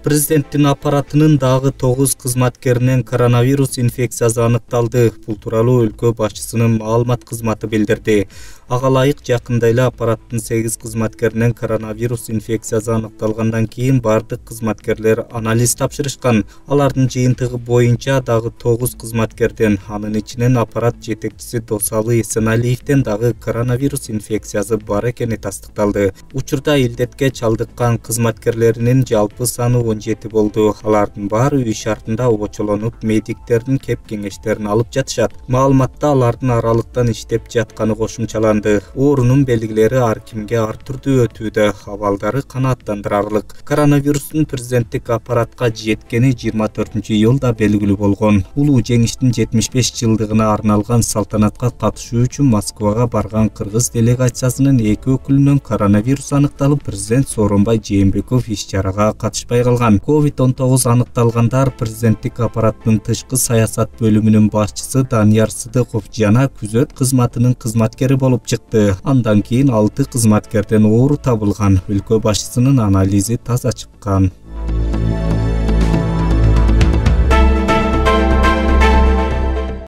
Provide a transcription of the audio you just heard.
Президенттин Аппаратынын дагы 9 кызматкеринен коронавирус инфекциясы аныкталды. Бул тууралуу өлкө башчысынын маалымат кызматы билдирди. Ага ылайык Жакында эле Аппараттын 8 кызматкеринен коронавирус инфекциясы аныкталгандан кийин бардык кызматкерлер анализ тапшырышкан. Алардын жыйынтыгы боюнча дагы 9 кызматкерден, анын ичинен Аппарат жетекчиси Досалы Эсеналиевден дагы коронавирус инфекциясы бар экени тастыкталды. Учурда илдетке чалдыккан кызматкерлеринин жалпы саны 17 болду. Алардын баары үй шартында обочолонуп, медиктердин кеп-кеңештерин алып жатышат. Маалыматта алардын аралыктан иштеп жатканы кошумчаланды. Оорунун белгилери ар кимге ар түрдүү өтүүдө, абалдары канааттандырарлык. Коронавирустун Президенттик Аппаратка жеткени 24-июлда белгилүү болгон. Улуу жеңиштин 75 жылдыгына арналган салтанатка катышуу үчүн Москвага барган Кыргыз делегациясынын 2 өкүлүнөн коронавирус аныкталып, президент Сооронбай Жээнбеков иш-чарага катышпай калган. COVID-19 аныкталгандар Президенттик Аппараттын тышкы саясат бөлүмүнүн башчысы Данияр Сыдыков жана күзөт кызматынын кызматкери болуп чыкты. Андан кийин 6 кызматкерден оору табылган. Өлкө башчысынын анализи таза чыккан.